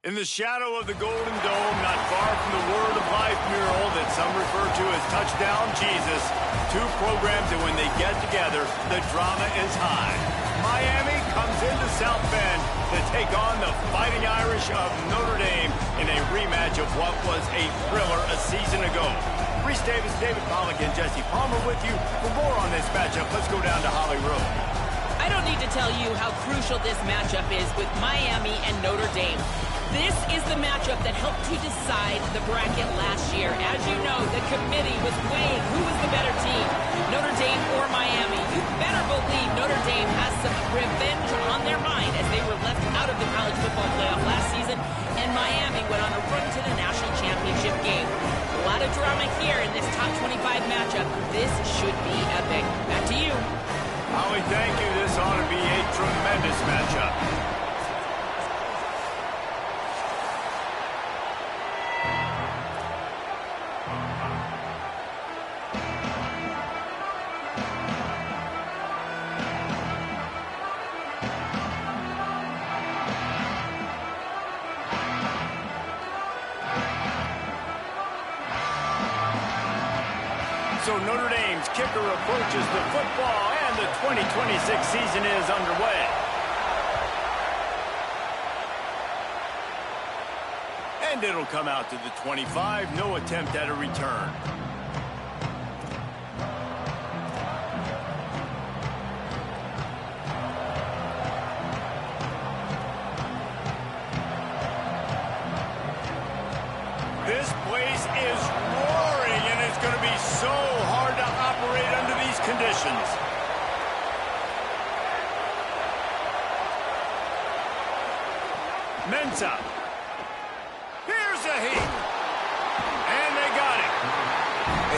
In the shadow of the Golden Dome, not far from the Word of Life mural that some refer to as Touchdown Jesus, two programs that when they get together, the drama is high. Miami comes into South Bend to take on the Fighting Irish of Notre Dame in a rematch of what was a thriller a season ago. Reese Davis, David Pollock, and Jesse Palmer with you. For more on this matchup, let's go down to Holly Road. I don't need to tell you how crucial this matchup is with Miami and Notre Dame. This is the matchup that helped to decide the bracket last year. As you know, the committee was weighing who was the better team, Notre Dame or Miami. You better believe Notre Dame has some revenge on their mind as they were left out of the college football playoff last season, and Miami went on a run to the national championship game. A lot of drama here in this top 25 matchup. This should be epic. Back to you. Holly, thank you. This ought to be a tremendous matchup. So Notre Dame's kicker approaches the football, and the 2026 season is underway. And it'll come out to the 25, no attempt at a return. This place is roaring, and it's going to be so hard to operate under these conditions. Mensah. Here's a heat. And they got it.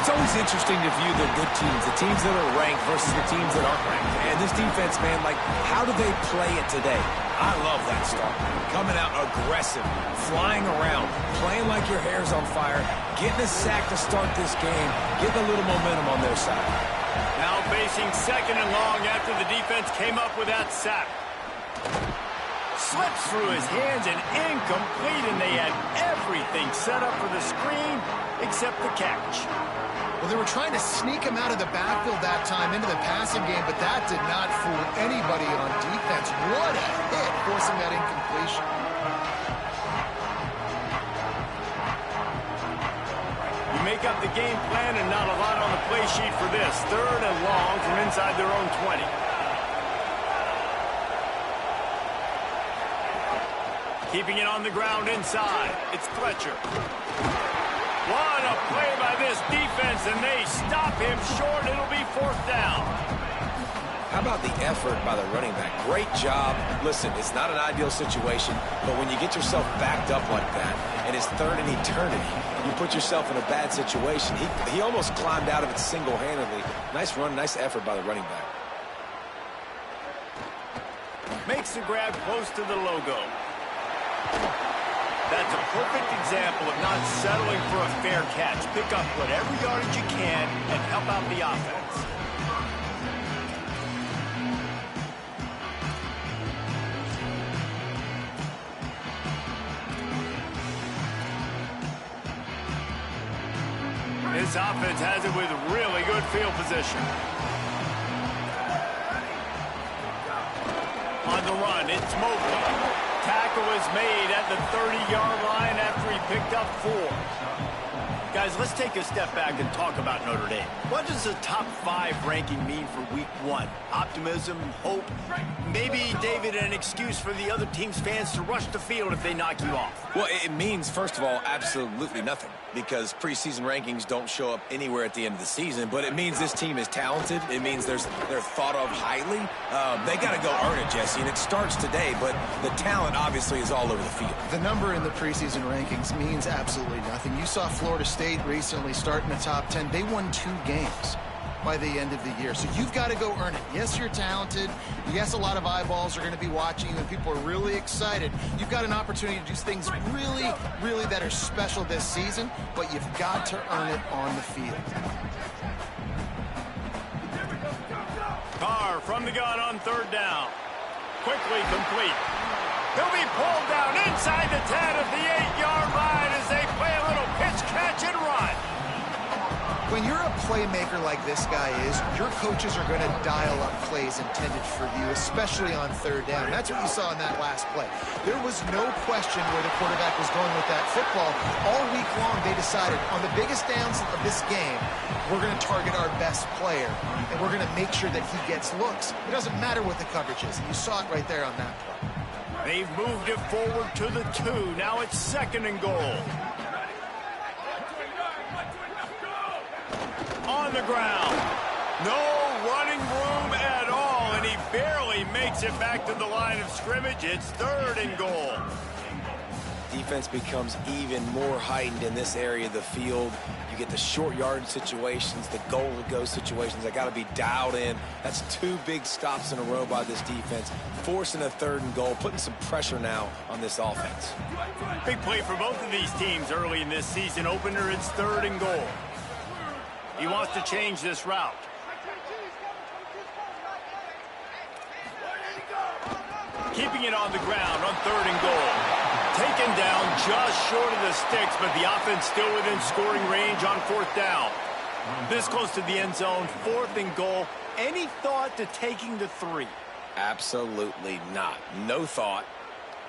It's always interesting to view the good teams, the teams that are ranked versus the teams that aren't ranked. And this defense, man, like, how do they play it today? I love that start. Coming out aggressive, flying around, playing like your hair's on fire, getting a sack to start this game, getting a little momentum on their side. Now facing second and long after the defense came up with that sack. Slips through his hands and incomplete, and they had everything set up for the screen except the catch. Well, they were trying to sneak him out of the backfield that time into the passing game, but that did not fool anybody on defense. What a hit, forcing that incompletion. You make up the game plan and not a lot on the play sheet for this. Third and long from inside their own 20. Keeping it on the ground inside. It's Fletcher. What a play by this defense, and they stop him short. It'll be fourth down. How about the effort by the running back? Great job. Listen, it's not an ideal situation, but when you get yourself backed up like that, and it's third in eternity, you put yourself in a bad situation. He almost climbed out of it single-handedly. Nice run, nice effort by the running back. Makes the grab close to the logo. That's a perfect example of not settling for a fair catch. Pick up whatever yardage you can and help out the offense. This offense has it with really good field position. On the run, it's Mobley. Tackle is made at the 30-yard line after he picked up 4. Guys, let's take a step back and talk about Notre Dame. What does the top 5 ranking mean for week 1? Optimism, hope, maybe, David, an excuse for the other team's fans to rush the field if they knock you off? Well, it means, first of all, absolutely nothing, because preseason rankings don't show up anywhere at the end of the season, but it means this team is talented. It means they're thought of highly. They got to go earn it, Jesse, and it starts today, but the talent obviously is all over the field. The number in the preseason rankings means absolutely nothing. You saw Florida State recently start in the top 10. They won 2 games by the end of the year. So you've got to go earn it. Yes, you're talented. Yes, a lot of eyeballs are going to be watching you, and people are really excited. You've got an opportunity to do things really, really that are special this season, but you've got to earn it on the field. Carr from the gun on third down. Quickly complete. He'll be pulled down inside the 10 of the 8-yard line as they play a little pitch, catch, and run. When you're a playmaker like this guy is, your coaches are going to dial up plays intended for you, especially on third down. That's what you saw in that last play. There was no question where the quarterback was going with that football. All week long, they decided on the biggest downs of this game, we're going to target our best player, and we're going to make sure that he gets looks. It doesn't matter what the coverage is, and you saw it right there on that play. They've moved it forward to the 2. Now it's 2nd and goal. On the ground. No running room at all, and he barely makes it back to the line of scrimmage. It's 3rd and goal. Defense becomes even more heightened in this area of the field. You get the short yardage situations, the goal-to-go situations. They got to be dialed in. That's 2 big stops in a row by this defense, forcing a 3rd and goal, putting some pressure now on this offense. Big play for both of these teams early in this season opener. It's 3rd and goal. He wants to change this route. Keeping it on the ground on 3rd and goal. Taken down just short of the sticks, but the offense still within scoring range on 4th down. This close to the end zone, 4th and goal. Any thought to taking the 3? Absolutely not. No thought.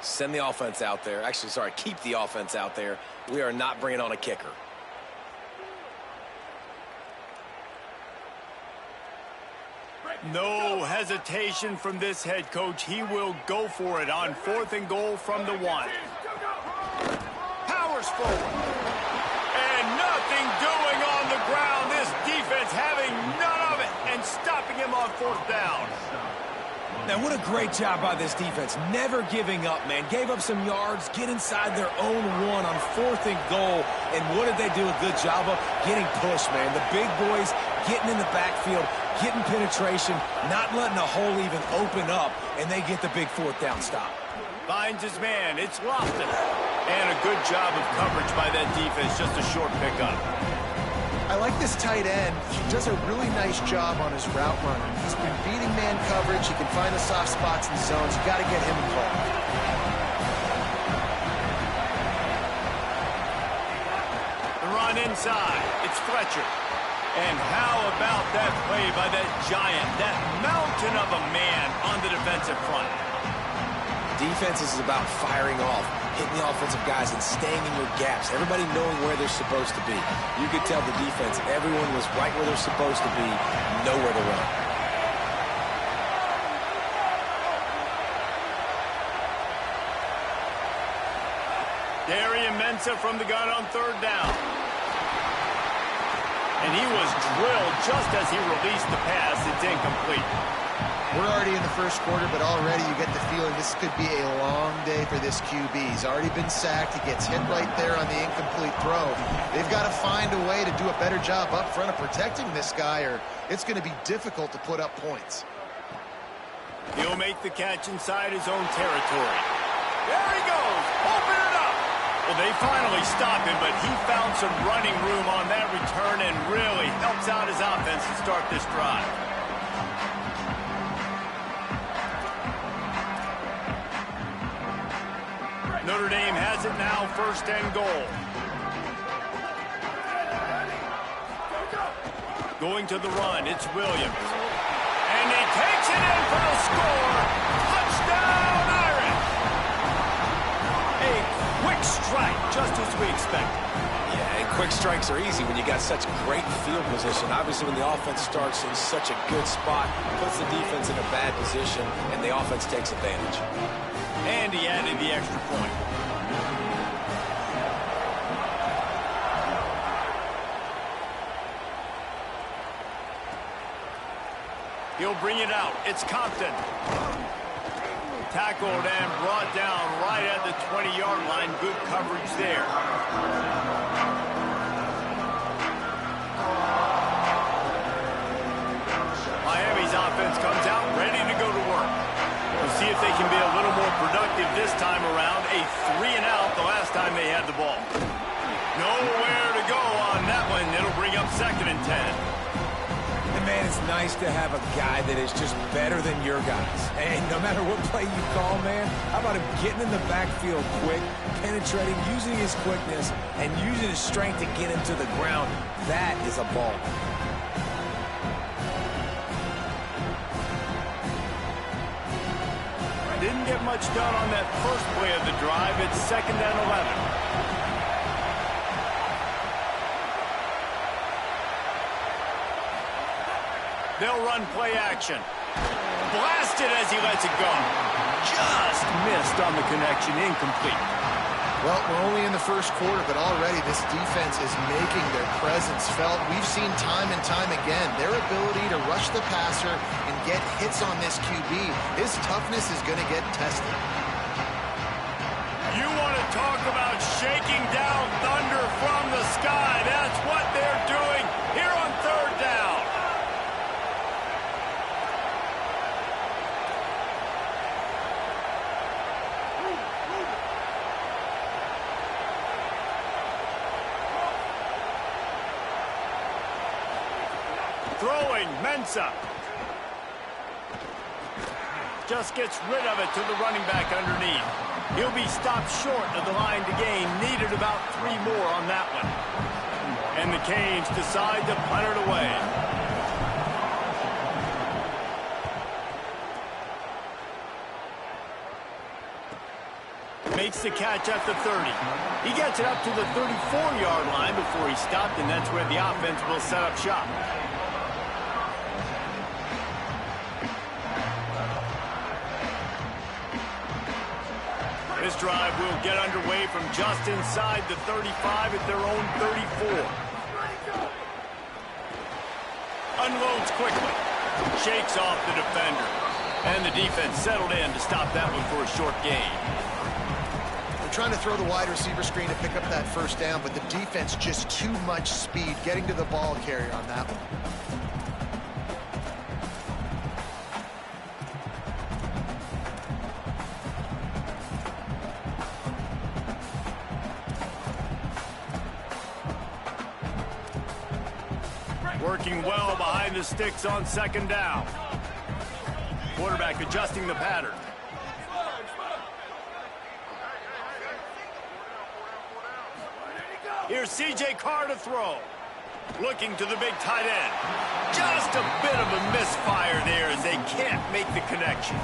Send the offense out there. Actually, sorry, keep the offense out there. We are not bringing on a kicker. No hesitation from this head coach. He will go for it on 4th and goal from the 1. Powers forward. And nothing doing on the ground. This defense having none of it and stopping him on 4th down. Now, what a great job by this defense. Never giving up, man. Gave up some yards, get inside their own 1 on 4th and goal. And what did they do a good job of? Getting pushed, man. The big boys getting in the backfield, getting penetration, not letting a hole even open up, and they get the big 4th down stop. Finds his man. It's Lofton. And a good job of coverage by that defense. Just a short pickup. I like this tight end. He does a really nice job on his route running. He's been beating man coverage. He can find the soft spots in zones. You got to get him involved. The run inside. It's Fletcher. And how about that play by that giant, that mountain of a man on the defensive front? Defense is about firing off, hitting the offensive guys and staying in your gaps. Everybody knowing where they're supposed to be. You could tell the defense, everyone was right where they're supposed to be, nowhere to run. Darian Mensah from the gun on 3rd down. And he was drilled just as he released the pass. It's incomplete. We're already in the first quarter, but already you get the feeling this could be a long day for this QB. He's already been sacked. He gets hit right there on the incomplete throw. They've got to find a way to do a better job up front of protecting this guy, or it's going to be difficult to put up points. He'll make the catch inside his own territory. There he goes. Open it up. Well, they finally stopped him, but he found some running room on that return and really helps out his offense to start this drive. Notre Dame has it now, 1st and goal. Going to the run, it's Williams. And he takes it in for the score. Touchdown, Irish! A quick strike, just as we expected. Yeah, and quick strikes are easy when you got such great field position. Obviously, when the offense starts in such a good spot, puts the defense in a bad position, and the offense takes advantage. And he added the extra point. He'll bring it out. It's Compton. Tackled and brought down right at the 20-yard line. Good coverage there. Miami's offense comes out ready to go to work. We'll see if they can be a little more productive this time around. A 3-and-out the last time they had the ball. Nowhere to go on that one. It'll bring up 2nd and 10. And man, it's nice to have a guy that is just better than your guys. And no matter what play you call, man, how about him getting in the backfield quick, penetrating, using his quickness, and using his strength to get him to the ground. That is a ball. Didn't get much done on that first play of the drive. It's 2nd and 11. They'll run play action. Blasted as he lets it go. Just missed on the connection. Incomplete. Well, we're only in the first quarter, but already this defense is making their presence felt. We've seen time and time again their ability to rush the passer and get hits on this QB. His toughness is going to get tested. You want to talk about shaking down thunder from the sky. That's what they're doing here on 3rd down. Throwing, Mensah. Just gets rid of it to the running back underneath. He'll be stopped short of the line to gain. Needed about 3 more on that one. And the Canes decide to punt it away. Makes the catch at the 30. He gets it up to the 34-yard line before he stopped, and that's where the offense will set up shop. This drive will get underway from just inside the 35 at their own 34. Unloads quickly. Shakes off the defender. And the defense settled in to stop that one for a short gain. They're trying to throw the wide receiver screen to pick up that 1st down, but the defense just too much speed getting to the ball carrier on that one. Working well behind the sticks on 2nd down. Quarterback adjusting the pattern. Here's C.J. Carr to throw. Looking to the big tight end. Just a bit of a misfire there as they can't make the connection.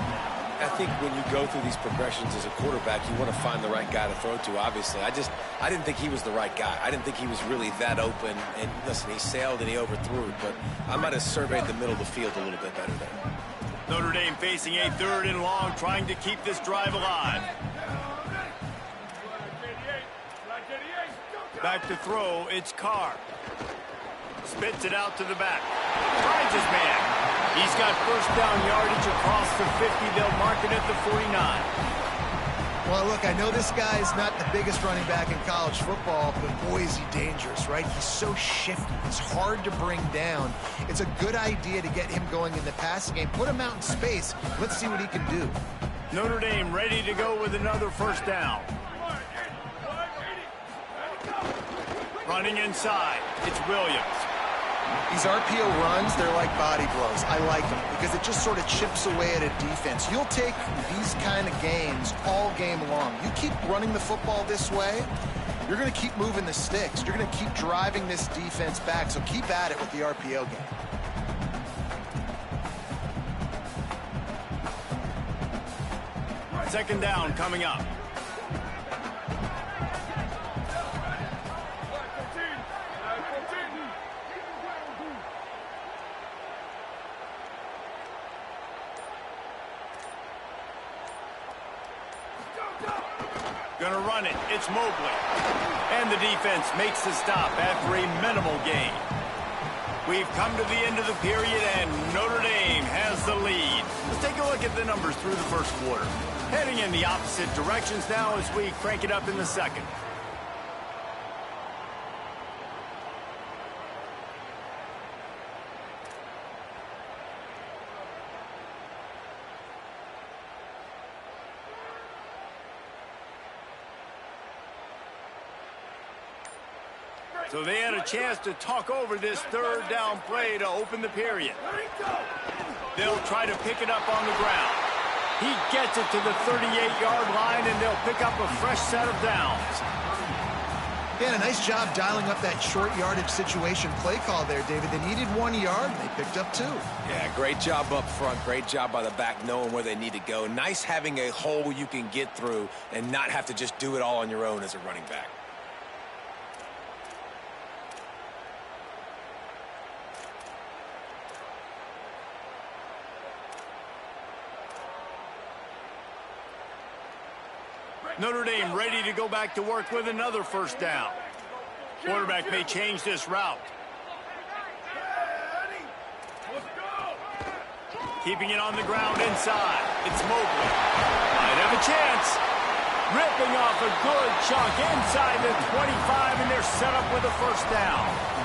I think when you go through these progressions as a quarterback, you want to find the right guy to throw to, obviously. I didn't think he was the right guy. I didn't think he was really that open. And listen, he sailed and he overthrew it, but I might have surveyed the middle of the field a little bit better there. Notre Dame facing a 3rd and long, trying to keep this drive alive. Back to throw, it's Carr. Spits it out to the back. Finds his man. He's got 1st down yardage across the 50. They'll mark it at the 49. Well, look, I know this guy's not the biggest running back in college football, but boy, is he dangerous, right? He's so shifty. He's hard to bring down. It's a good idea to get him going in the passing game. Put him out in space. Let's see what he can do. Notre Dame ready to go with another 1st down. Running inside, it's Williams. These RPO runs, they're like body blows. I like them because it just sort of chips away at a defense. You'll take these kind of games all game long. You keep running the football this way, you're going to keep moving the sticks. You're going to keep driving this defense back, so keep at it with the RPO game. Second down coming up. Gonna run it. It's Mobley. And the defense makes the stop after a minimal gain. We've come to the end of the period, and Notre Dame has the lead. Let's take a look at the numbers through the first quarter. Heading in the opposite directions now as we crank it up in the second. So they had a chance to talk over this third down play to open the period. They'll try to pick it up on the ground. He gets it to the 38-yard line, and they'll pick up a fresh set of downs. Yeah, a nice job dialing up that short yardage situation play call there, David. They needed 1 yard. They picked up 2. Yeah, great job up front. Great job by the back knowing where they need to go. Nice having a hole you can get through and not have to just do it all on your own as a running back. Notre Dame ready to go back to work with another first down. Quarterback may change this route. Keeping it on the ground inside. It's Mobley. Might have a chance. Ripping off a good chunk inside the 25, and they're set up with a first down.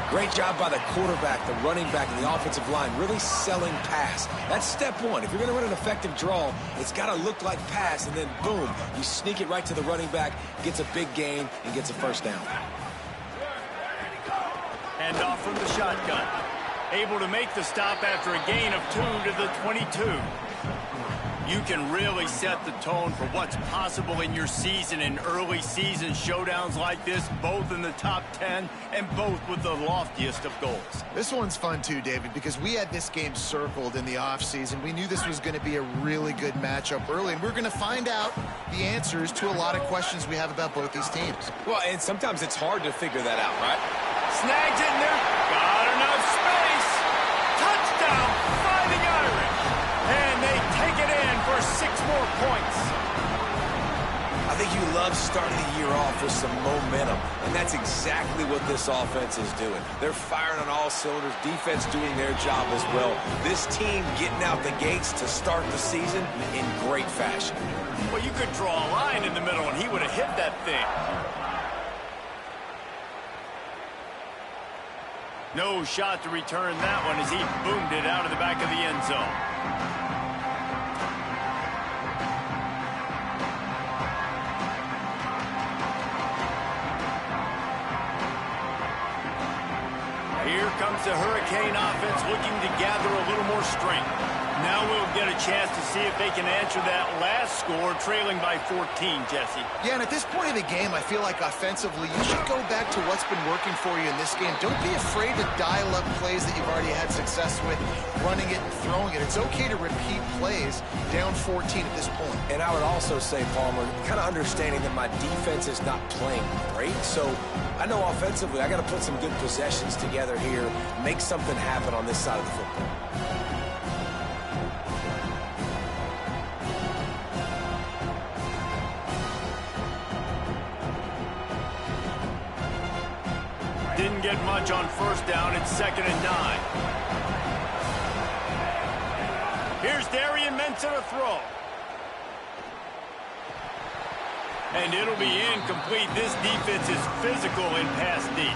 Great job by the quarterback, the running back, and the offensive line really selling pass. That's step one. If you're going to run an effective draw, it's got to look like pass, and then boom, you sneak it right to the running back, gets a big gain, and gets a first down. And off from the shotgun. Able to make the stop after a gain of 2 to the 22. You can really set the tone for what's possible in your season in early season showdowns like this, both in the top 10 and both with the loftiest of goals. This one's fun too, David, because we had this game circled in the offseason. We knew this was going to be a really good matchup early, and we're going to find out the answers to a lot of questions we have about both these teams. Well, and sometimes it's hard to figure that out, right? Snags it in there. Got enough space. Touchdown, Fighting Irish. And they take it in for 6 more points. I think you love starting the year off with some momentum, and that's exactly what this offense is doing. They're firing on all cylinders, defense doing their job as well. This team getting out the gates to start the season in great fashion. Well, you could draw a line in the middle, and he would have hit that thing. No shot to return that one as he boomed it out of the back of the end zone. Here comes the Hurricane offense looking to gather a little more strength. Now we'll get a chance to see if they can answer that last score, trailing by 14, Jesse. Yeah, and at this point of the game, I feel like offensively, you should go back to what's been working for you in this game. Don't be afraid to dial up plays that you've already had success with, running it and throwing it. It's okay to repeat plays down 14 at this point. And I would also say, Palmer, kind of understanding that my defense is not playing great, so I know offensively I got to put some good possessions together here, make something happen on this side of the football. Didn't get much on first down. It's 2nd and 9. Here's Darian Mensa to throw. And it'll be incomplete. This defense is physical in pass deep.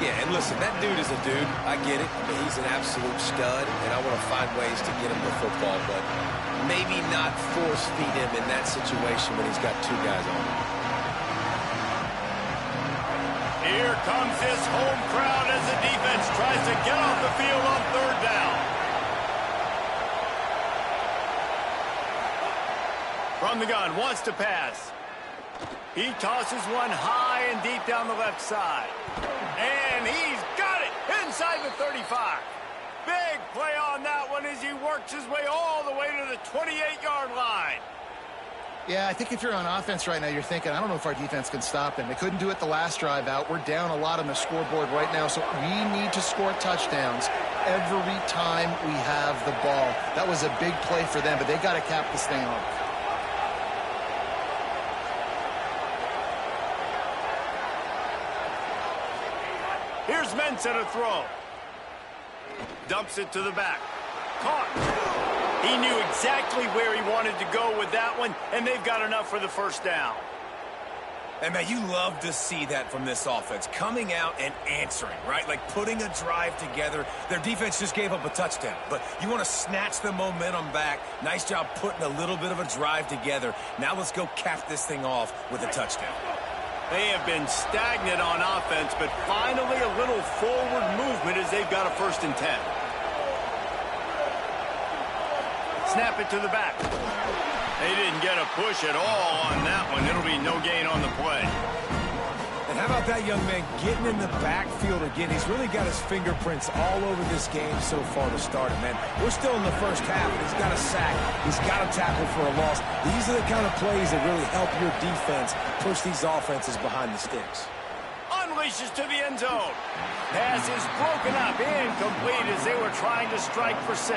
Yeah, and listen, that dude is a dude. I get it. But he's an absolute stud, and I want to find ways to get him the football, but maybe not force feed him in that situation when he's got 2 guys on him. Here comes this home crowd as the defense tries to get off the field on 3rd down. From the gun, wants to pass. He tosses one high and deep down the left side. And he's got it inside the 35. Big play on that one as he works his way all the way to the 28-yard line. Yeah, I think if you're on offense right now, you're thinking, I don't know if our defense can stop him. They couldn't do it the last drive out. We're down a lot on the scoreboard right now, so we need to score touchdowns every time we have the ball. That was a big play for them, but they got to cap this thing off. Here's Mensa to throw. Dumps it to the back. Caught. He knew exactly where he wanted to go with that one, and they've got enough for the first down. And, man, you love to see that from this offense, coming out and answering, right? Like putting a drive together. Their defense just gave up a touchdown, but you want to snatch the momentum back. Nice job putting a little bit of a drive together. Now let's go cap this thing off with a touchdown. They have been stagnant on offense, but finally a little forward movement as they've got a 1st and 10. Snap it to the back. They didn't get a push at all on that one. It'll be no gain on the play. And how about that young man getting in the backfield again? He's really got his fingerprints all over this game so far to start it, man. We're still in the first half, and he's got a sack. He's got a tackle for a loss. These are the kind of plays that really help your defense push these offenses behind the sticks. Unleashes to the end zone. Pass is broken up, incomplete as they were trying to strike for 6.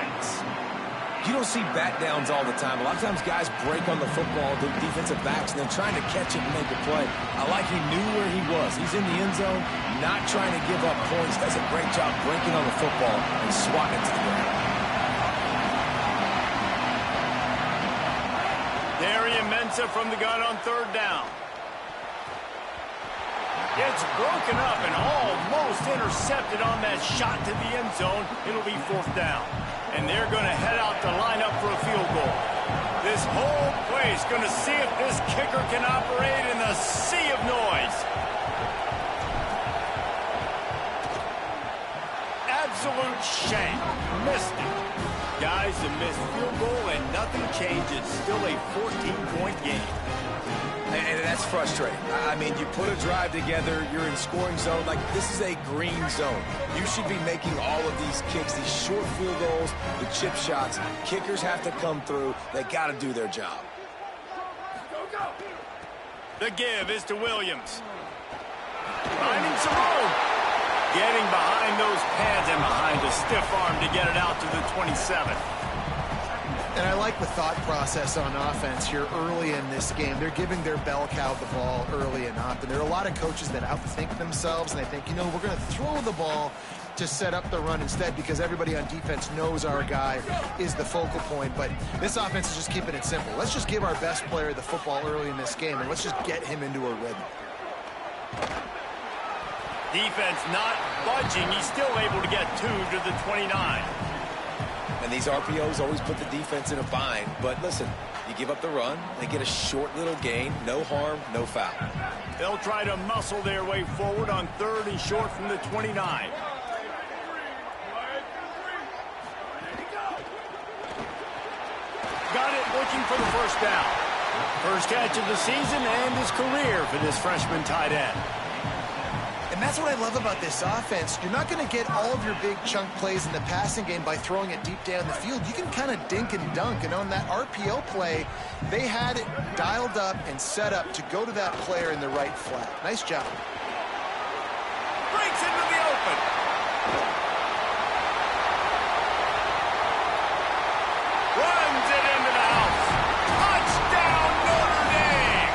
You don't see bat downs all the time. A lot of times guys break on the football, the defensive backs, and then trying to catch it and make a play. I like he knew where he was. He's in the end zone, not trying to give up points. Does a great job breaking on the football and swatting it to the ground. Darian Mensah from the gun on 3rd down. It's broken up and almost intercepted on that shot to the end zone. It'll be 4th down. And they're going to head out to line up for a field goal. This whole place going to see if this kicker can operate in the sea of noise. Absolute shame. Missed it. Guys, a missed field goal and nothing changes. Still a 14-point game. And that's frustrating. I mean, you put a drive together, you're in scoring zone. Like, this is a green zone. You should be making all of these kicks, these short field goals, the chip shots. Kickers have to come through. They got to do their job. The give is to Williams. Finding some room. Getting behind those pads and behind a stiff arm to get it out to the 27. And I like the thought process on offense here early in this game. They're giving their bell cow the ball early and often. There are a lot of coaches that outthink themselves, and they think, you know, we're going to throw the ball to set up the run instead because everybody on defense knows our guy is the focal point. But this offense is just keeping it simple. Let's just give our best player the football early in this game, and let's just get him into a rhythm. Defense not budging. He's still able to get 2 to the 29. And these RPOs always put the defense in a bind. But listen, you give up the run, they get a short little gain, no harm, no foul. They'll try to muscle their way forward on 3rd and short from the 29. Got it, looking for the 1st down. First catch of the season and his career for this freshman tight end. And that's what I love about this offense. You're not going to get all of your big chunk plays in the passing game by throwing it deep down the field. You can kind of dink and dunk. And on that RPO play, they had it dialed up and set up to go to that player in the right flat. Nice job. Breaks into the open. Runs it into the house. Touchdown, Notre Dame.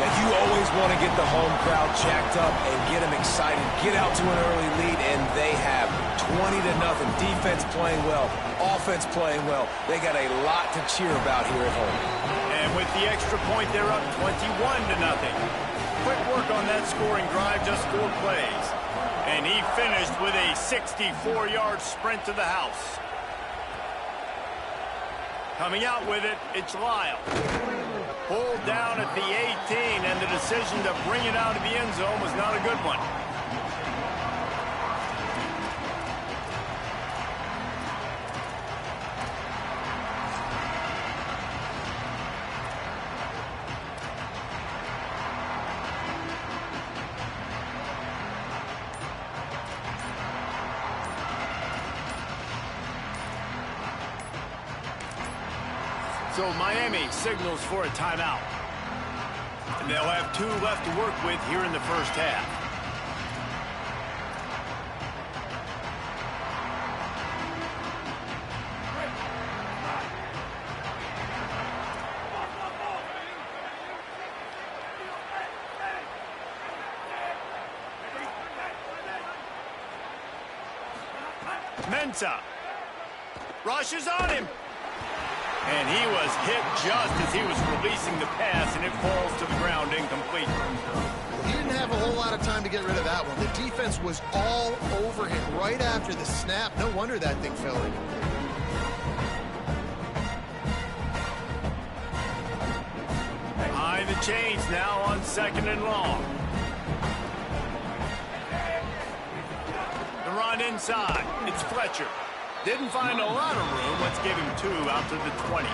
And you always want to get the home crowd jacked up and get them excited, get out to an early lead, and they have 20-0. Defense playing well, offense playing well. They got a lot to cheer about here at home. And with the extra point, they're up 21-0. Quick work on that scoring drive, just 4 plays. And he finished with a 64-yard sprint to the house. Coming out with it, it's Lyle. Pulled down at the 18, and the decision to bring it out of the end zone was not a good one. So Miami signals for a timeout. And they'll have 2 left to work with here in the first half. Mensah rushes on him. And he was hit just as he was releasing the pass, and it falls to the ground incomplete. He didn't have a whole lot of time to get rid of that one. The defense was all over him right after the snap. No wonder that thing fell in. High And the change now on 2nd and long. The run inside. It's Fletcher. Didn't find a lot of room. Let's give him 2 out to the 20.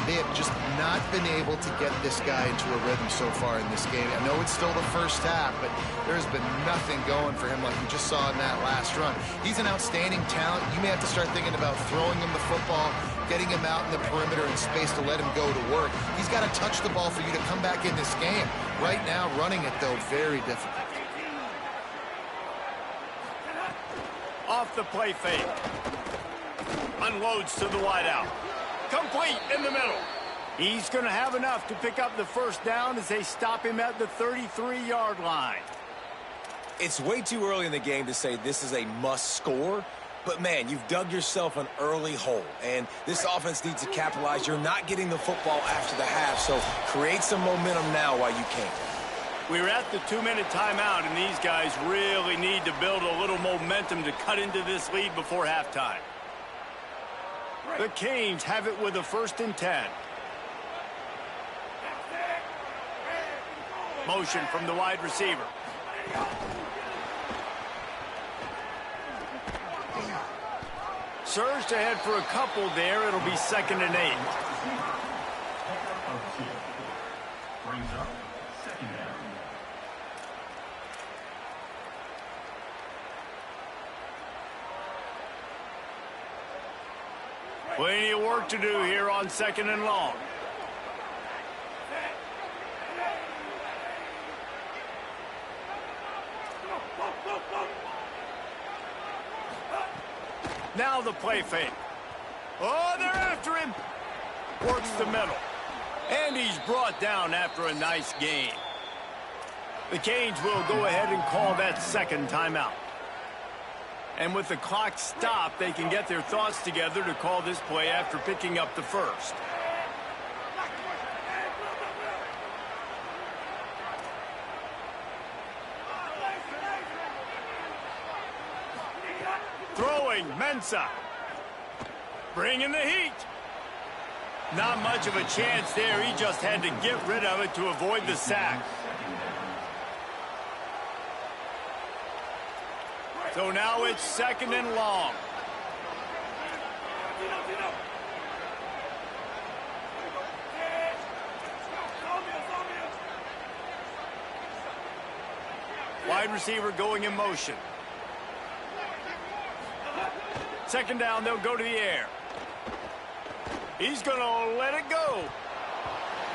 They have just not been able to get this guy into a rhythm so far in this game. I know it's still the first half, but there's been nothing going for him like we just saw in that last run. He's an outstanding talent. You may have to start thinking about throwing him the football, getting him out in the perimeter in space to let him go to work. He's got to touch the ball for you to come back in this game. Right now, running it, though, very difficult. Off the play fake. Unloads to the wideout. Complete in the middle. He's going to have enough to pick up the first down as they stop him at the 33-yard line. It's way too early in the game to say this is a must score, but man, you've dug yourself an early hole, and this offense needs to capitalize. You're not getting the football after the half, so create some momentum now while you can. We're at the 2-minute timeout, and these guys really need to build a little momentum to cut into this lead before halftime. The Canes have it with a 1st and 10. Motion from the wide receiver. Surged ahead for a couple there. It'll be 2nd and 8. Brings up 2nd down. Plenty of work to do here on 2nd and long. Now the play fake. Oh, they're after him. Works the middle. And he's brought down after a nice gain. The Canes will go ahead and call that 2nd timeout. And with the clock stopped, they can get their thoughts together to call this play after picking up the first. Throwing, Mensah. Bringing the heat. Not much of a chance there. He just had to get rid of it to avoid the sack. So now it's 2nd and long. Wide receiver going in motion. 2nd down, they'll go to the air. He's going to let it go.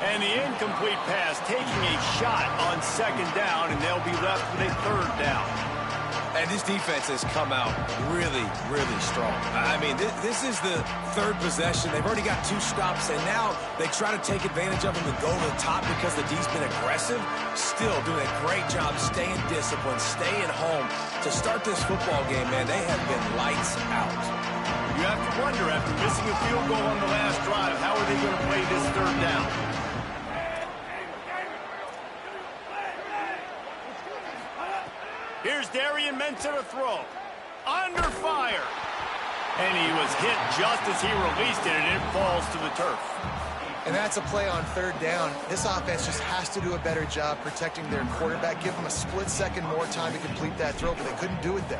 And the incomplete pass taking a shot on 2nd down, and they'll be left with a 3rd down. And this defense has come out really, really strong. I mean, this is the 3rd possession. They've already got 2 stops, and now they try to take advantage of them and go to the top because the D's been aggressive. Still doing a great job staying disciplined, staying home. To start this football game, man, they have been lights out. You have to wonder, after missing a field goal on the last drive, how are they going to play this 3rd down? Here's Darian Mensah to throw. Under fire. And he was hit just as he released it, and it falls to the turf. And that's a play on 3rd down. This offense just has to do a better job protecting their quarterback. Give them a split second more time to complete that throw, but they couldn't do it there.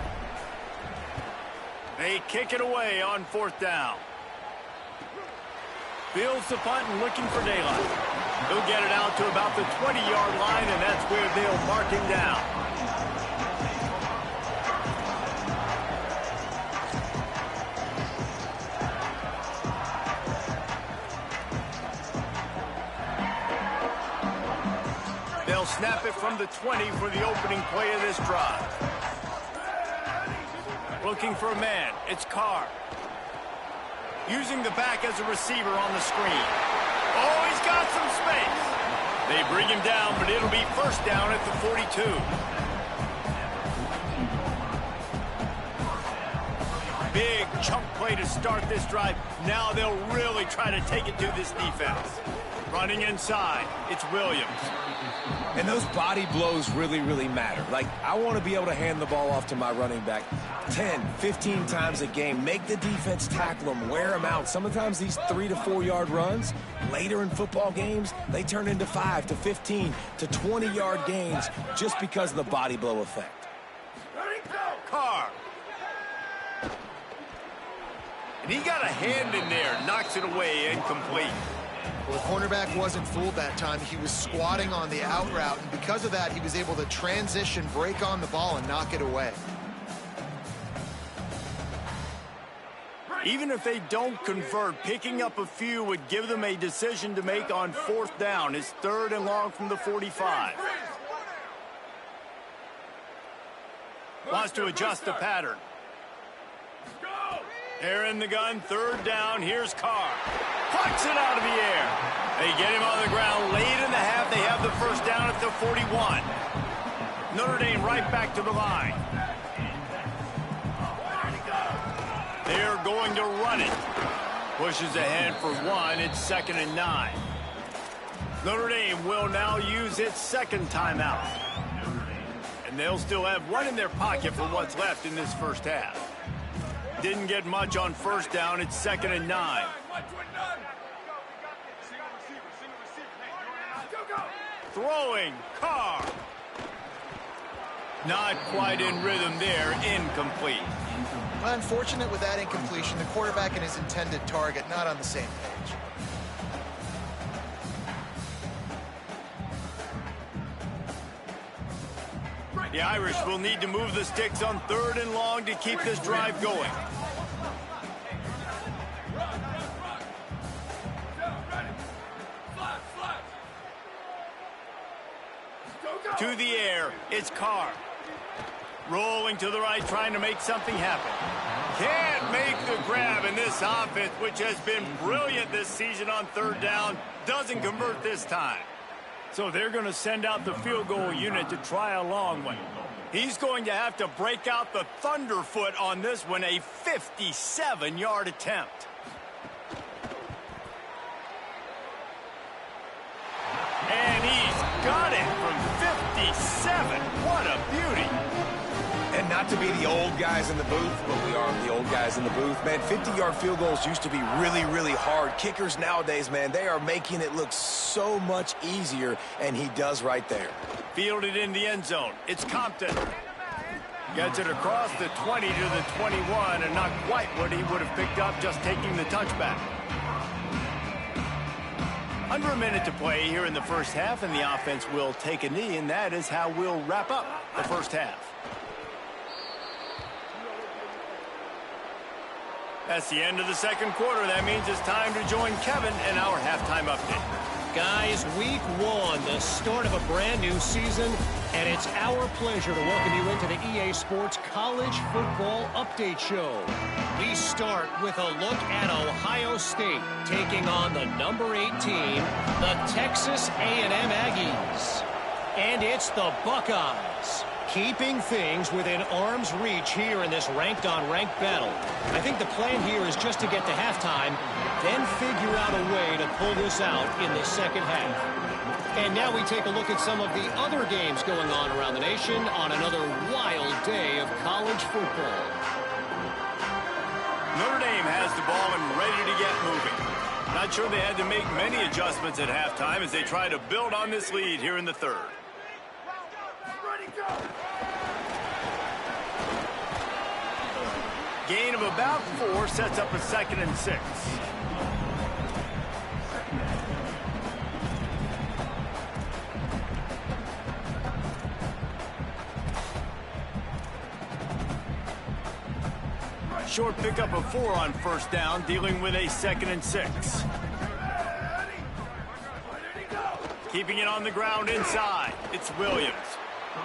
They kick it away on 4th down. Fields the punt and looking for daylight. He'll get it out to about the 20-yard line, and that's where they'll mark him down. They'll snap it from the 20 for the opening play of this drive. Looking for a man. It's Carr. Using the back as a receiver on the screen. Oh, he's got some space. They bring him down, but it'll be 1st down at the 42. Big chunk play to start this drive. Now they'll really try to take it to this defense. Running inside, it's Williams. And those body blows really, really matter. Like, I want to be able to hand the ball off to my running back 10, 15 times a game. Make the defense tackle them, wear them out. Sometimes these 3 to 4 yard runs, later in football games, they turn into 5 to 15 to 20 yard gains just because of the body blow effect. Carr. And he got a hand in there, knocks it away, incomplete. Well, the cornerback wasn't fooled that time. He was squatting on the out route, and because of that, he was able to transition, break on the ball, and knock it away. Even if they don't convert, picking up a few would give them a decision to make on 4th down. It's 3rd and long from the 45. Wants to adjust the pattern. They're in the gun, 3rd down. Here's Carr. Plucks it out of the air. They get him on the ground late in the half. They have the 1st down at the 41. Notre Dame right back to the line. They're going to run it. Pushes ahead for 1. It's 2nd and 9. Notre Dame will now use its 2nd timeout. And they'll still have 1 in their pocket for what's left in this 1st half. Didn't get much on 1st down. It's 2nd and 9. Throwing, Carr. Not quite in rhythm there, incomplete. Unfortunate with that incompletion. The quarterback and his intended target not on the same page. The Irish will need to move the sticks on 3rd and long to keep this drive going. To the air, it's Carr. Rolling to the right, trying to make something happen. Can't make the grab, in this offense, which has been brilliant this season on 3rd down, doesn't convert this time. So they're going to send out the field goal unit to try a long one. He's going to have to break out the thunderfoot on this one, a 57-yard attempt. And he's got it from 57. What a beauty. And not to be the old guys in the booth, but we are the old guys in the booth, man. 50-yard field goals used to be really, really hard. Kickers nowadays, man, they are making it look so much easier, and he does right there. Fielded in the end zone. It's Compton. Gets it across the 20 to the 21, and not quite what he would have picked up just taking the touchback. Under a minute to play here in the 1st half, and the offense will take a knee, and that is how we'll wrap up the 1st half. That's the end of the 2nd quarter. That means it's time to join Kevin in our halftime update. Guys, week 1, the start of a brand new season, and it's our pleasure to welcome you into the EA Sports College Football Update Show. We start with a look at Ohio State taking on the number 8 team, the Texas A&M Aggies. And it's the Buckeyes, keeping things within arm's reach here in this ranked-on-ranked battle. I think the plan here is just to get to halftime, then figure out a way to pull this out in the 2nd half. And now we take a look at some of the other games going on around the nation on another wild day of college football. Notre Dame has the ball and ready to get moving. Not sure they had to make many adjustments at halftime as they try to build on this lead here in the 3rd. Gain of about 4 sets up a 2nd and 6. Short pickup of 4 on 1st down, dealing with a 2nd and 6. Keeping it on the ground inside. It's Williams.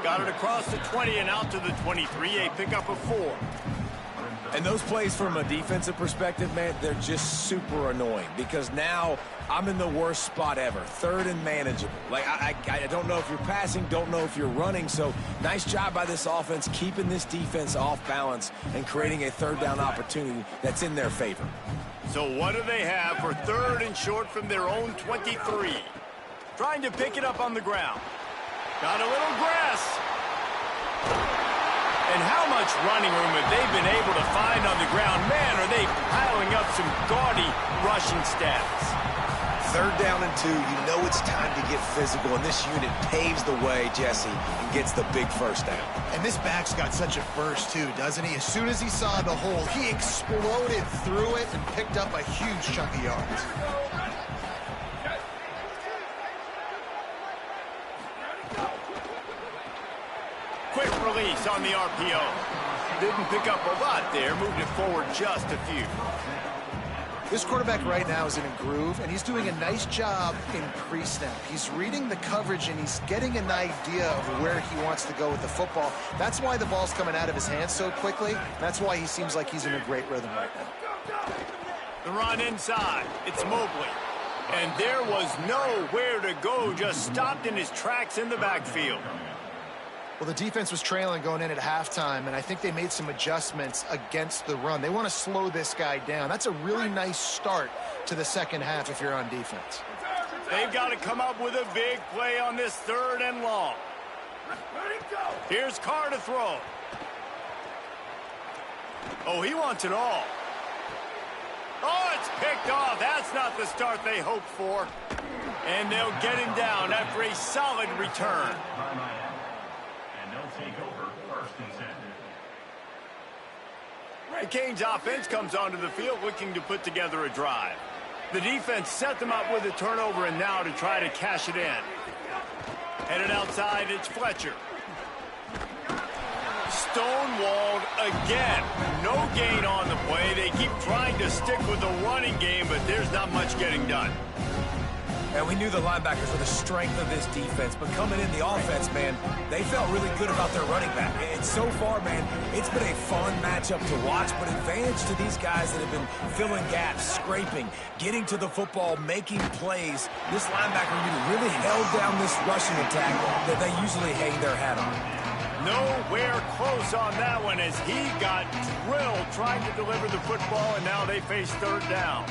Got it across the 20 and out to the 23, a pickup of 4. And those plays from a defensive perspective, man, they're just super annoying because now I'm in the worst spot ever, third and manageable. Like, I don't know if you're passing, don't know if you're running, so nice job by this offense keeping this defense off balance and creating a third down opportunity that's in their favor. So what do they have for third and short from their own 23? Trying to pick it up on the ground. Got a little grass. And how much running room have they been able to find on the ground? Man, are they piling up some gaudy rushing stats. Third down and 2, you know it's time to get physical, and this unit paves the way, Jesse, and gets the big first down. And this back's got such a burst, too, doesn't he? As soon as he saw the hole, he exploded through it and picked up a huge chunk of yards. Quick release on the RPO. Didn't pick up a lot there, moved it forward just a few. This quarterback right now is in a groove, and he's doing a nice job in pre-snap. He's reading the coverage, and he's getting an idea of where he wants to go with the football. That's why the ball's coming out of his hands so quickly. That's why he seems like he's in a great rhythm right now. The run inside. It's Mobley. And there was nowhere to go, just stopped in his tracks in the backfield. Well, the defense was trailing going in at halftime, and I think they made some adjustments against the run. They want to slow this guy down. That's a really nice start to the second half if you're on defense. They've got to come up with a big play on this third and long. Here's Carr to throw. Oh, he wants it all. Oh, it's picked off. That's not the start they hoped for. And they'll get him down after a solid return. Take over first and 10. The Canes offense comes onto the field looking to put together a drive. The defense set them up with a turnover and now to try to cash it in. Headed outside, it's Fletcher. Stonewalled again. No gain on the play. They keep trying to stick with the running game, but there's not much getting done. And we knew the linebackers were the strength of this defense, but coming in the offense, man, they felt really good about their running back. And so far, man, it's been a fun matchup to watch, but advantage to these guys that have been filling gaps, scraping, getting to the football, making plays. This linebacker unit really held down this rushing attack that they usually hang their hat on. Nowhere close on that one as he got drilled trying to deliver the football, and now they face third down.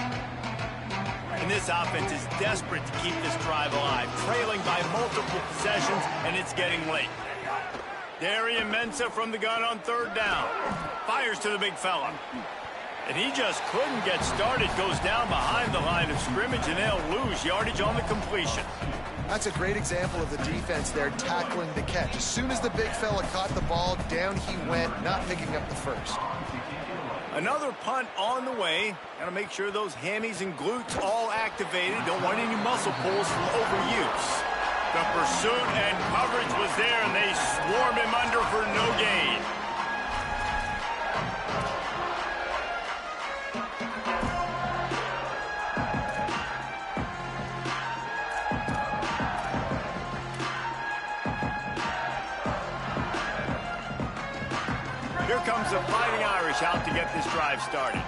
And this offense is desperate to keep this drive alive, trailing by multiple possessions, and it's getting late. Darian Mensah from the gun on third down. Fires to the big fella. And he just couldn't get started, goes down behind the line of scrimmage, and they'll lose yardage on the completion. That's a great example of the defense there tackling the catch. As soon as the big fella caught the ball, down he went, not picking up the first. Another punt on the way. Got to make sure those hammies and glutes all activated. Don't want any muscle pulls from overuse. The pursuit and coverage was there, and they swarmed him under for no gain. Here comes the Fighting Irish out to get this drive started.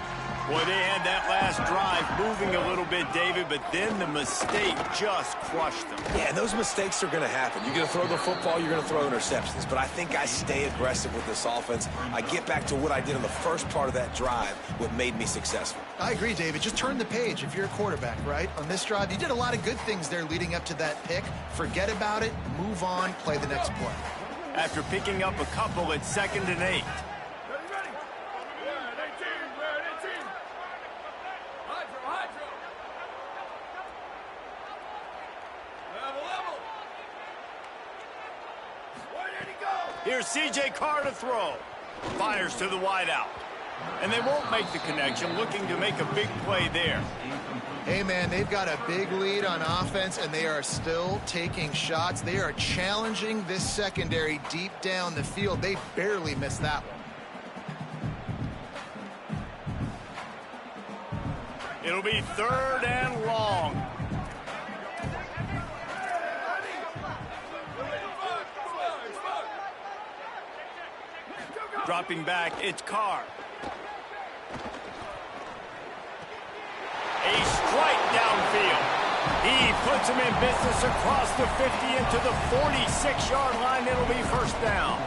Boy, they had that last drive moving a little bit, David, but then the mistake just crushed them. Yeah, those mistakes are going to happen. You're going to throw the football, you're going to throw interceptions. But I think I stay aggressive with this offense. I get back to what I did in the first part of that drive, what made me successful. I agree, David. Just turn the page if you're a quarterback, right? On this drive, you did a lot of good things there leading up to that pick. Forget about it, move on, play the next play. After picking up a couple at 2nd and 8. Here's C.J. Carr to throw. Fires to the wideout. And they won't make the connection, looking to make a big play there. Hey, man, they've got a big lead on offense, and they are still taking shots. They are challenging this secondary deep down the field. They barely missed that one. It'll be 3rd and long. Dropping back, it's Carr. A strike downfield. He puts him in business across the 50 into the 46-yard line. It'll be first down.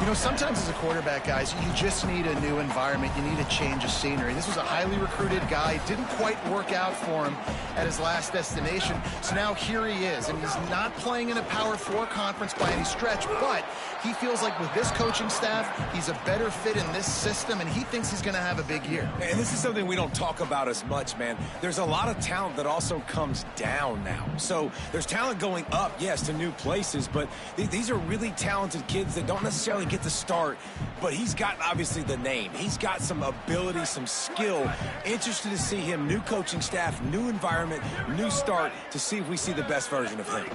You know, sometimes as a quarterback, guys, you just need a new environment. You need a change of scenery. This was a highly recruited guy. Didn't quite work out for him at his last destination. So now here he is, and he's not playing in a Power 4 conference by any stretch, but he feels like with this coaching staff, he's a better fit in this system, and he thinks he's going to have a big year. And this is something we don't talk about as much, man. There's a lot of talent that also comes down now. So there's talent going up, yes, to new places, but these are really talented kids that don't necessarily get the start, but he's got obviously the name. He's got some ability, some skill. Interested to see him, new coaching staff, new environment, new start, to see if we see the best version of him.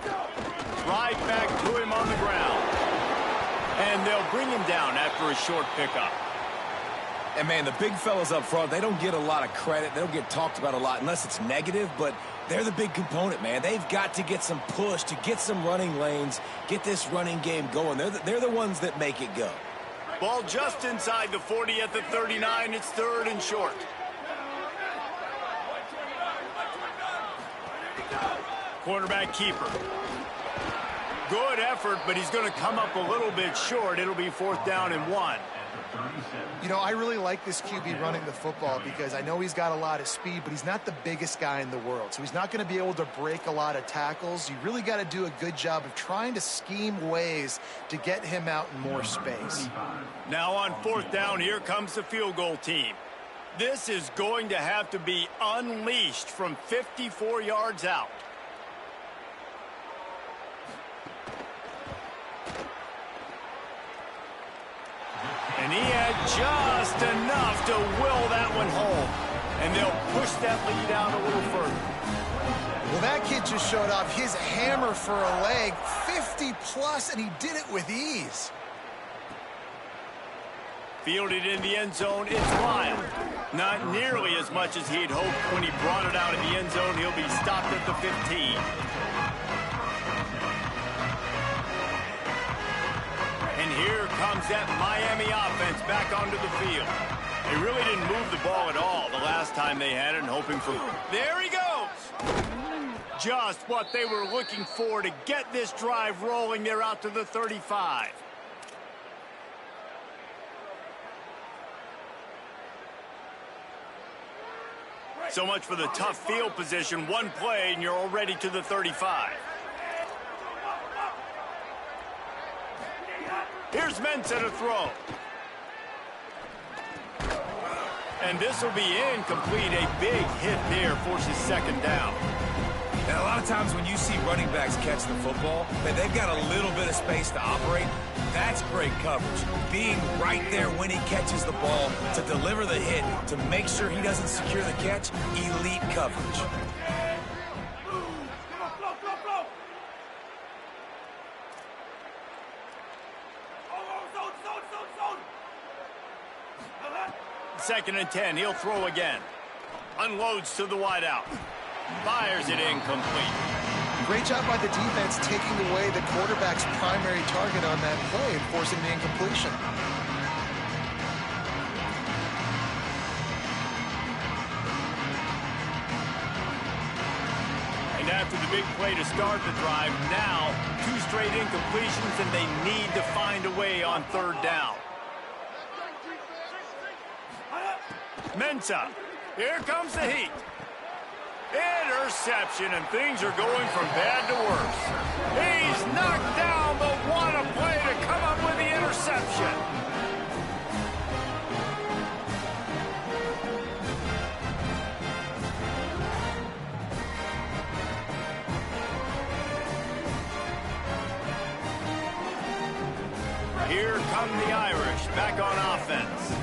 Right back to him on the ground. And they'll bring him down after a short pickup. And, man, the big fellas up front, they don't get a lot of credit. They don't get talked about a lot unless it's negative, but they're the big component, man. They've got to get some push, to get some running lanes, get this running game going. They're the ones that make it go. Ball just inside the 40 at the 39. It's third and short. Quarterback keeper. Good effort, but he's going to come up a little bit short. It'll be fourth down and 1. You know, I really like this QB running the football because I know he's got a lot of speed, but he's not the biggest guy in the world. So he's not going to be able to break a lot of tackles. You really got to do a good job of trying to scheme ways to get him out in more space. Now on fourth down, here comes the field goal team. This is going to have to be unleashed from 54 yards out. And he had just enough to will that one home. And they'll push that lead out a little further. Well, that kid just showed off his hammer for a leg, 50-plus, and he did it with ease. Fielded in the end zone, it's wild. Not nearly as much as he'd hoped when he brought it out of the end zone. He'll be stopped at the 15. And here comes that Miami offense back onto the field. They really didn't move the ball at all the last time they had it, and hoping for... There he goes! Just what they were looking for to get this drive rolling. They're out to the 35. So much for the tough field position. One play, and you're already to the 35. Here's Mensa to throw. And this will be incomplete. A big hit there forces second down. And a lot of times when you see running backs catch the football, they've got a little bit of space to operate. That's great coverage. Being right there when he catches the ball to deliver the hit, to make sure he doesn't secure the catch, elite coverage. Second and 10. He'll throw again. Unloads to the wideout. Fires it incomplete. Great job by the defense taking away the quarterback's primary target on that play and forcing the incompletion. And after the big play to start the drive, now 2 straight incompletions, and they need to find a way on third down. Mensa, here comes the heat. Interception, and things are going from bad to worse. He's knocked down, but what a play to come up with the interception. Here come the Irish back on offense.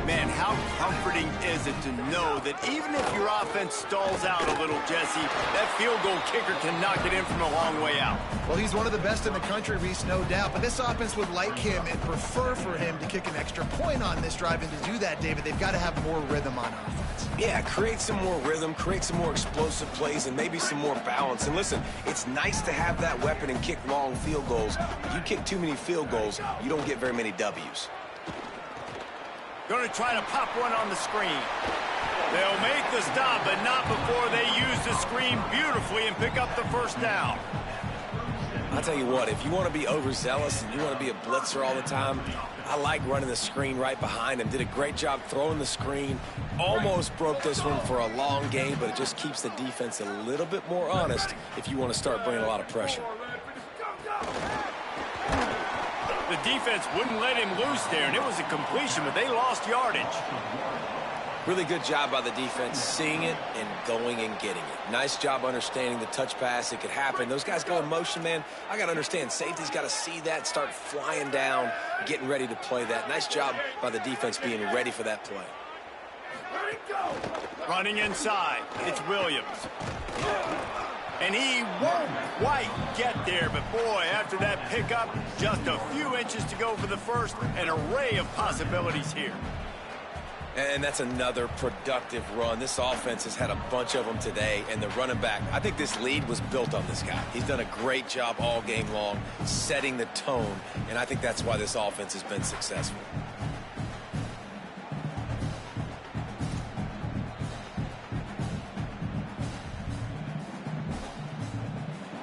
Man, how comforting is it to know that even if your offense stalls out a little, Jesse, that field goal kicker can knock it in from a long way out. Well, he's one of the best in the country, Reese, no doubt. But this offense would like him and prefer for him to kick an extra point on this drive. And to do that, David, they've got to have more rhythm on offense. Yeah, create some more rhythm, create some more explosive plays, and maybe some more balance. And listen, it's nice to have that weapon and kick long field goals. If you kick too many field goals, you don't get very many W's. Going to try to pop one on the screen. They'll make the stop, but not before they use the screen beautifully and pick up the first down. I'll tell you what, if you want to be overzealous and you want to be a blitzer all the time, I like running the screen right behind him. Did a great job throwing the screen. Almost broke this one for a long game, but it just keeps the defense a little bit more honest if you want to start bringing a lot of pressure. The defense wouldn't let him loose there, and it was a completion, but they lost yardage. Really good job by the defense seeing it and going and getting it. Nice job understanding the touch pass. It could happen. Those guys go in motion, man. I got to understand. Safety's got to see that, start flying down, getting ready to play that. Nice job by the defense being ready for that play. Running inside, it's Williams. And he won't quite get there, but boy, after that pickup, just a few inches to go for the first. An array of possibilities here. And that's another productive run. This offense has had a bunch of them today, and the running back, I think this lead was built on this guy. He's done a great job all game long, setting the tone, and I think that's why this offense has been successful.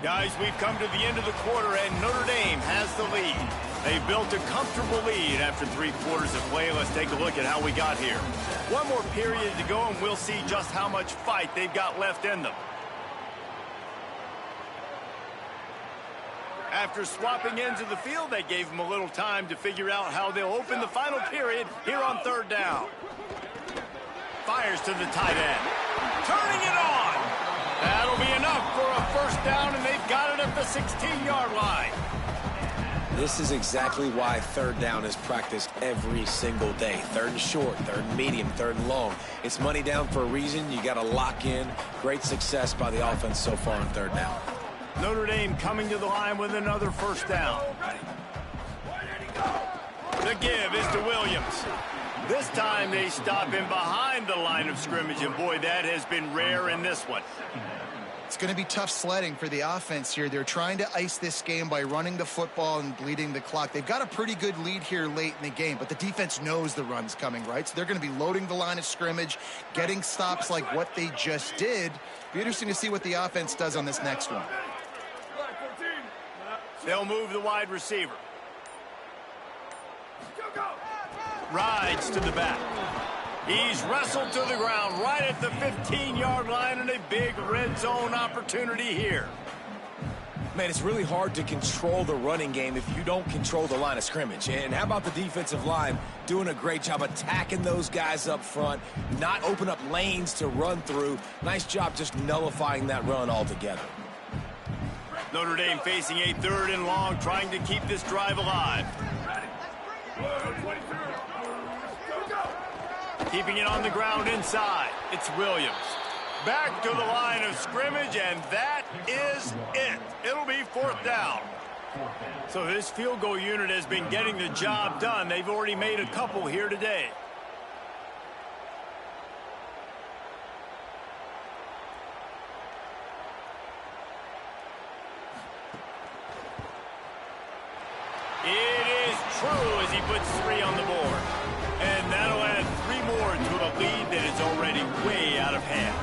Guys, we've come to the end of the quarter, and Notre Dame has the lead. They built a comfortable lead after 3 quarters of play. Let's take a look at how we got here. One more period to go, and we'll see just how much fight they've got left in them. After swapping ends of the field, they gave them a little time to figure out how they'll open the final period here on 3rd down. Fires to the tight end. Turning it on. That'll be enough for a first down, and they've got it at the 16-yard line. This is exactly why 3rd down is practiced every single day. 3rd and short, 3rd and medium, 3rd and long. It's money down for a reason. You got to lock in. Great success by the offense so far on 3rd down. Notre Dame coming to the line with another first down. The give is to Williams. This time they stop him behind the line of scrimmage, and boy, that has been rare in this one. It's going to be tough sledding for the offense here. They're trying to ice this game by running the football and bleeding the clock. They've got a pretty good lead here late in the game, but the defense knows the run's coming, right? So they're going to be loading the line of scrimmage, getting stops like what they just did. Be interesting to see what the offense does on this next one. They'll move the wide receiver. Rides to the back. He's wrestled to the ground right at the 15-yard line, and a big red zone opportunity here. Man, it's really hard to control the running game if you don't control the line of scrimmage. And how about the defensive line doing a great job attacking those guys up front, not open up lanes to run through. Nice job just nullifying that run altogether. Notre Dame facing a 3rd and long, trying to keep this drive alive. Keeping it on the ground inside. It's Williams. Back to the line of scrimmage, and that is it. It'll be 4th down. So this field goal unit has been getting the job done. They've already made a couple here today. It is true as he puts 3 on the board. And that'll add 3 more to a lead that is already way out of hand.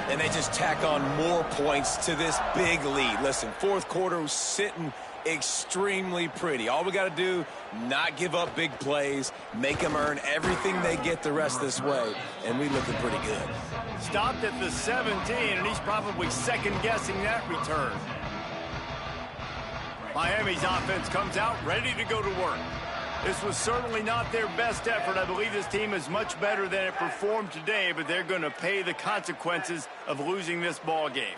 And they just tack on more points to this big lead. Listen, 4th quarter was sitting extremely pretty. All we got to do, not give up big plays, make them earn everything they get the rest of this way, and we looking pretty good. Stopped at the 17, and he's probably second-guessing that return. Miami's offense comes out ready to go to work. This was certainly not their best effort. I believe this team is much better than it performed today, but they're going to pay the consequences of losing this ball game.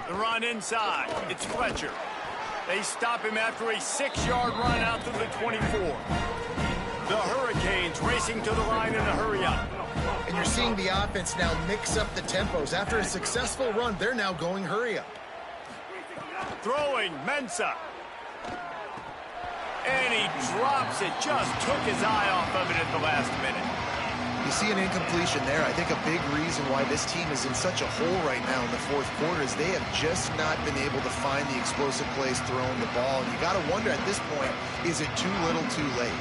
The run inside. It's Fletcher. They stop him after a 6-yard run out to the 24. The Hurricanes racing to the line in a hurry-up. And you're seeing the offense now mix up the tempos. After a successful run, they're now going hurry-up. Throwing, Mensah. And he drops it. Just took his eye off of it at the last minute. You see an incompletion there. I think a big reason why this team is in such a hole right now in the 4th quarter is they have just not been able to find the explosive plays throwing the ball. And you got to wonder at this point, is it too little too late?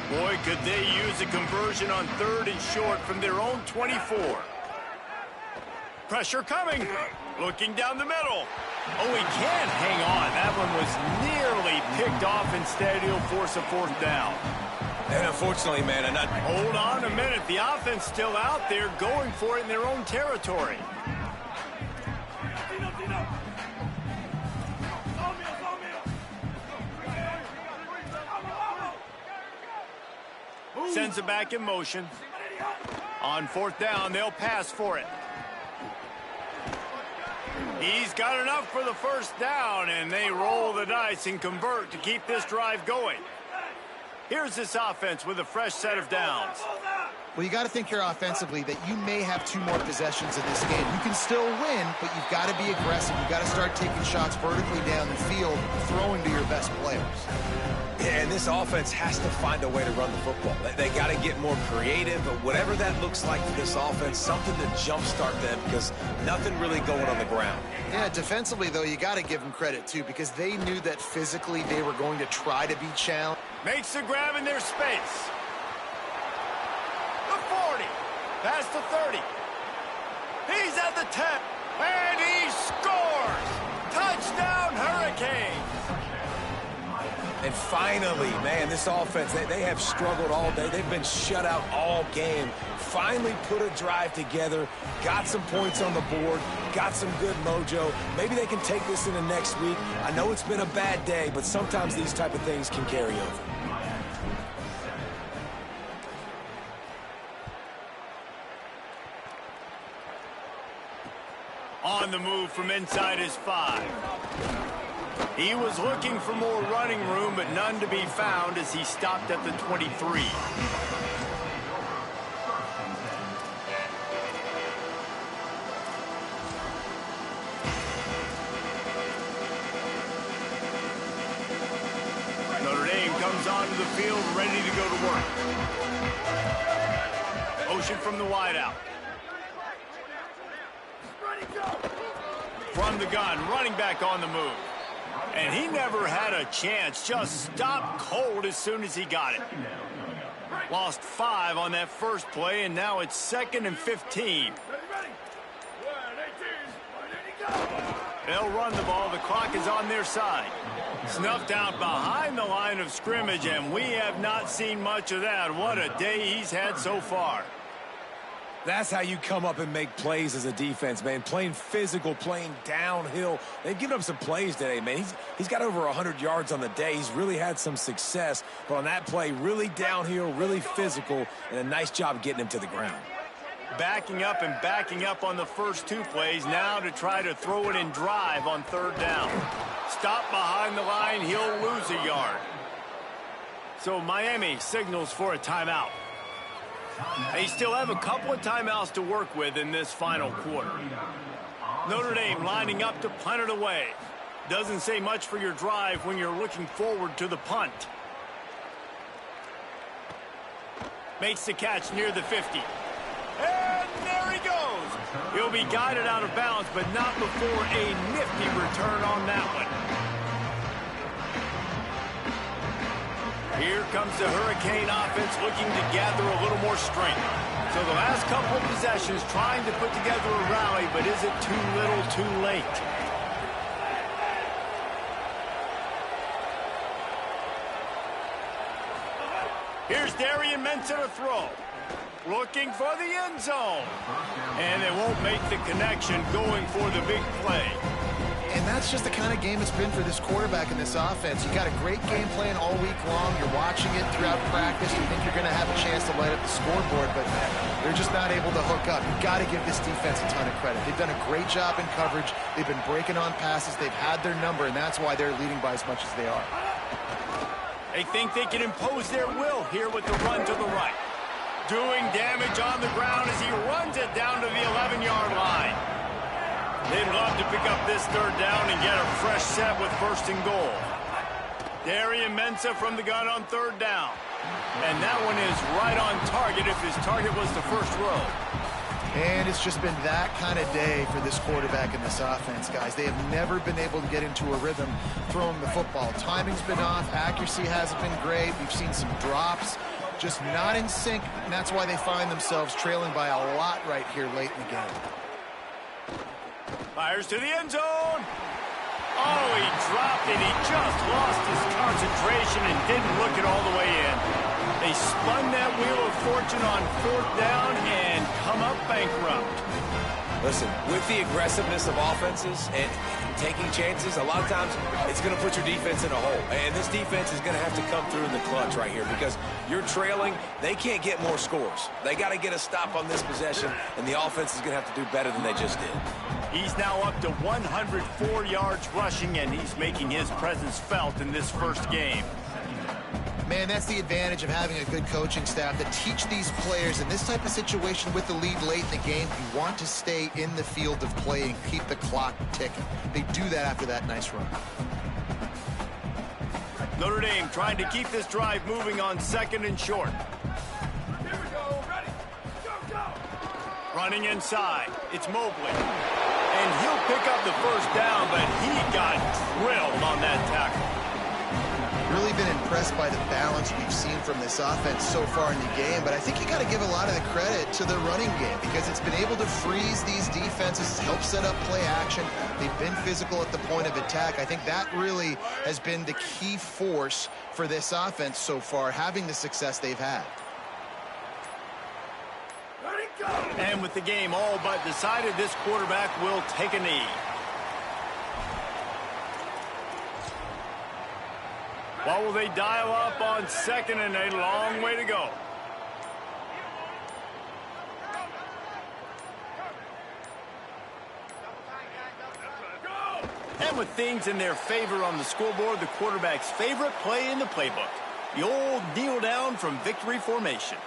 Boy, could they use a conversion on 3rd and short from their own 24. Pressure coming. Looking down the middle. Oh, he can't hang on. That one was nearly picked off. Instead, he'll force a 4th down. And unfortunately, man, hold on a minute. The offense still out there going for it in their own territory. Sends it back in motion. On 4th down, they'll pass for it. He's got enough for the 1st down, and they roll the dice and convert to keep this drive going. Here's this offense with a fresh set of downs. Well, you got to think here offensively that you may have 2 more possessions in this game. You can still win, but you've got to be aggressive. You've got to start taking shots vertically down the field, throwing to your best players. Yeah, and this offense has to find a way to run the football. They got to get more creative, but whatever that looks like for this offense, something to jumpstart them because nothing really going on the ground. Yeah, defensively, though, you got to give them credit, too, because they knew that physically they were going to try to be challenged. Makes the grab in their space. The 40. Past the 30. He's at the 10. And he scores! Touchdown, Hurricane! And finally, man, this offense, they have struggled all day. They've been shut out all game. Finally put a drive together, got some points on the board, got some good mojo. Maybe they can take this into next week. I know it's been a bad day, but sometimes these type of things can carry over. On the move from inside his 5. He was looking for more running room, but none to be found as he stopped at the 23. Notre Dame comes onto the field ready to go to work. Motion from the wideout. From the gun, running back on the move. And he never had a chance, just stopped cold as soon as he got it. Lost 5 on that first play, and now it's 2nd and 15. They'll run the ball. The clock is on their side. Snuffed out behind the line of scrimmage, and we have not seen much of that. What a day he's had so far. That's how you come up and make plays as a defense, man. Playing physical, playing downhill. They've given up some plays today, man. He's got over 100 yards on the day. He's really had some success. But on that play, really downhill, really physical, and a nice job getting him to the ground. Backing up and backing up on the first 2 plays, now to try to throw it in drive on 3rd down. Stop behind the line, he'll lose a yard. So Miami signals for a timeout. They still have a couple of timeouts to work with in this final quarter. Notre Dame lining up to punt it away. Doesn't say much for your drive when you're looking forward to the punt. Makes the catch near the 50. And there he goes. He'll be guided out of bounds, but not before a nifty return on that one. Here comes the Hurricane offense looking to gather a little more strength. So the last couple of possessions trying to put together a rally, but is it too little, too late? Here's Darian Mensah to throw. Looking for the end zone. And they won't make the connection going for the big play. And that's just the kind of game it's been for this quarterback in this offense. You got a great game plan all week long. You're watching it throughout practice. You think you're going to have a chance to light up the scoreboard, but they're just not able to hook up. You've got to give this defense a ton of credit. They've done a great job in coverage. They've been breaking on passes. They've had their number, and that's why they're leading by as much as they are. They think they can impose their will here with the run to the right. Doing damage on the ground as he runs it down to the 11-yard line. They'd love to pick up this 3rd down and get a fresh set with 1st and goal. Darian Mensah from the gun on 3rd down. And that one is right on target if his target was the first row. And it's just been that kind of day for this quarterback in this offense, guys. They have never been able to get into a rhythm throwing the football. Timing's been off. Accuracy hasn't been great. We've seen some drops. just not in sync, and that's why they find themselves trailing by a lot right here late in the game. Fires to the end zone. Oh, he dropped it. He just lost his concentration and didn't look it all the way in. They spun that wheel of fortune on 4th down and come up bankrupt. Listen, with the aggressiveness of offenses and taking chances, a lot of times it's going to put your defense in a hole. And this defense is going to have to come through in the clutch right here because you're trailing. They can't get more scores. They got to get a stop on this possession, and the offense is going to have to do better than they just did. He's now up to 104 yards rushing, and he's making his presence felt in this first game. Man, that's the advantage of having a good coaching staff that teach these players in this type of situation with the lead late in the game. You want to stay in the field of play and keep the clock ticking. They do that after that nice run. Notre Dame trying to keep this drive moving on 2nd and short. Here we go. Ready. Go, go. Running inside. It's Mobley. And he'll pick up the first down, but he got drilled on that tackle. Really been impressed by the balance we've seen from this offense so far in the game, but I think you got to give a lot of the credit to the running game because it's been able to freeze these defenses, help set up play action. They've been physical at the point of attack. I think that really has been the key force for this offense so far, having the success they've had. And with the game all but decided, this quarterback will take a knee. What will they dial up on 2nd and a long way to go? And with things in their favor on the scoreboard, the quarterback's favorite play in the playbook. The old kneel down from victory formation.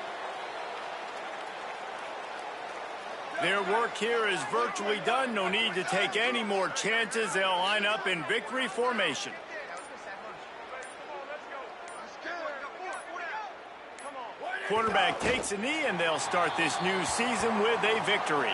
Their work here is virtually done. No need to take any more chances. They'll line up in victory formation. Quarterback takes a knee, and they'll start this new season with a victory.